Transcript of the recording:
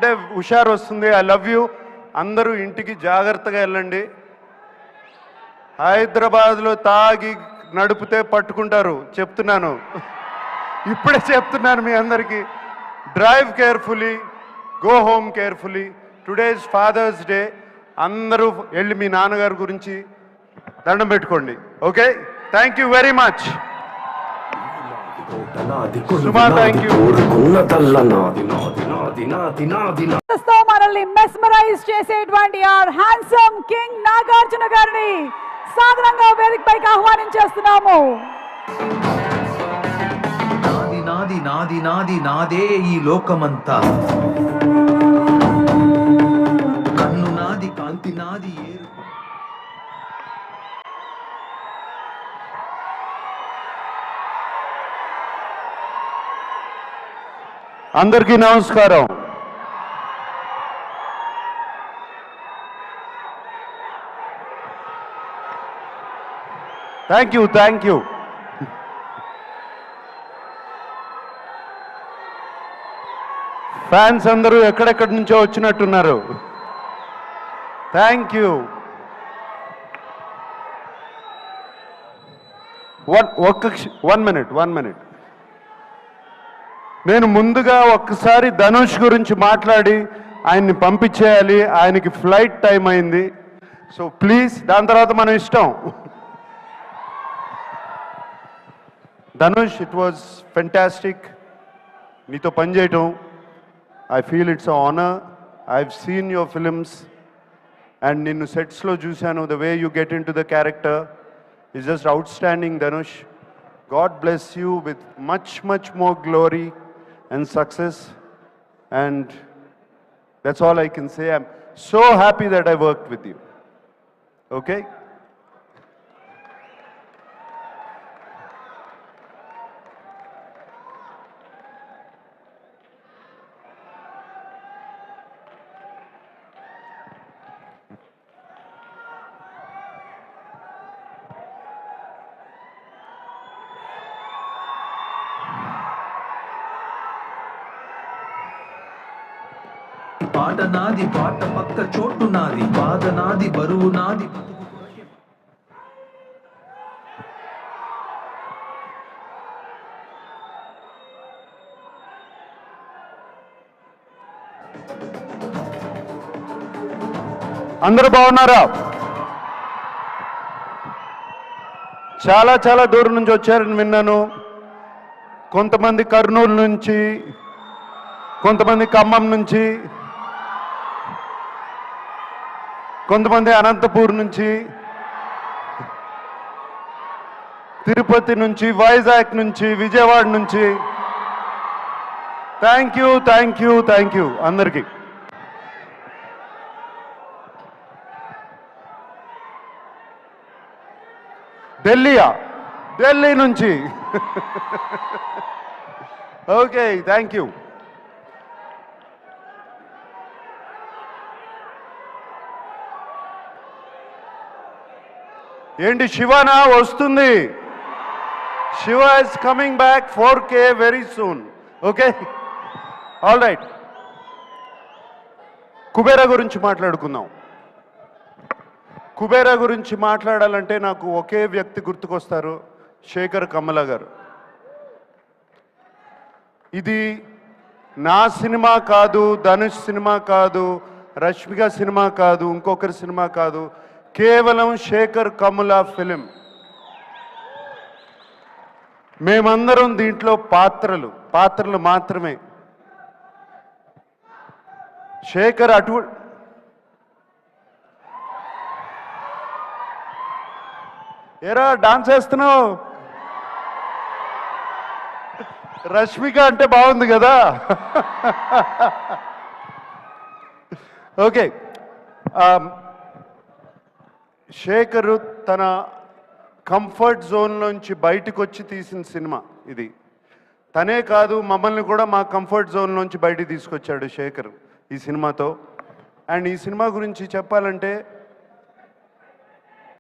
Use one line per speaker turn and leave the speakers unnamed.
అంటే హుషారు వస్తుంది. I love you. అందరూ ఇంటికి జాగ్రత్తగా వెళ్ళండి. హైదరాబాద్లో తాగి నడిపితే పట్టుకుంటారు, చెప్తున్నాను. ఇప్పుడే చెప్తున్నాను మీ అందరికీ. Drive carefully, go home carefully. Today is father's day. అందరూ వెళ్ళి మీ నాన్నగారి గురించి దండం పెట్టుకోండి. Okay, thank you very much. Suma, thank you.
మనల్ని మెస్మరైజ్ చేసేటువంటి ఆర్ హ్యాండ్సమ్ కింగ్ నాగార్జున గారిని సాధారణంగా వేదికపైకి ఆహ్వానించేస్తున్నాము.
నాది నాది నాది నాది నాదే ఈ లోకమంతా, కన్ను నాది కాంతి నాది.
అందరికీ నమస్కారం. Thank you, thank you. Fans అందరూ ఎక్కడెక్కడి నుంచో వచ్చినట్టున్నారు. Thank you. One minute. నేను ముందుగా ఒక్కసారి ధనుష్ గురించి మాట్లాడి ఆయన్ని పంపించేయాలి. ఆయనకి ఫ్లైట్ టైం అయింది. సో ప్లీజ్, దాని తర్వాత మనం ఇష్టం. ధనుష్, ఇట్ వాజ్ ఫెంటాస్టిక్ నీతో పనిచేయటం. I feel it's honour. I have seen your films and నిన్ను సెట్స్లో చూశాను. The way you get into the character is just outstanding. Dhanush, god bless you with much more glory and success, and that's all I can say. I'm so happy that I worked with you. Okay?
పాట నాది, పాట పక్క చోటు నాది, బాధ నాది, బరువు నాది.
అందరూ బాగున్నారా? చాలా దూరం నుంచి వచ్చారని విన్నాను. కొంతమంది కర్నూలు నుంచి, కొంతమంది ఖమ్మం నుంచి, కొంతమంది అనంతపూర్ నుంచి, తిరుపతి నుంచి, వైజాగ్ నుంచి, విజయవాడ నుంచి. థ్యాంక్ యూ అందరికీ. ఢిల్లీ నుంచి. Okay, thank you. ఏంటి శివనా వస్తుంది? Shiva is coming back 4K very soon. Okay, all right. Kubera గురించి మాట్లాడుకుందాం. కుబేరా గురించి మాట్లాడాలంటే నాకు ఒకే వ్యక్తి గుర్తుకొస్తారు, శేఖర్ కమ్ముల గారు. ఇది నా సినిమా కాదు, ధనుష్ సినిమా కాదు, రష్మిక సినిమా కాదు, ఇంకొకరి సినిమా కాదు, కేవలం శేఖర్ కమ్ముల ఫిలిం. మేమందరం దీంట్లో పాత్రలు మాత్రమే. శేఖర్ ఏరా డాన్స్ వేస్తున్నావు? రష్మిక అంటే బాగుంది కదా. ఓకే, శేఖరు తన కంఫర్ట్ జోన్లోంచి బయటకు వచ్చి తీసిన సినిమా ఇది. తనే కాదు, మమ్మల్ని కూడా మా కంఫర్ట్ జోన్లోంచి బయటికి తీసుకొచ్చాడు శేఖర్ ఈ సినిమాతో. అండ్ ఈ సినిమా గురించి చెప్పాలంటే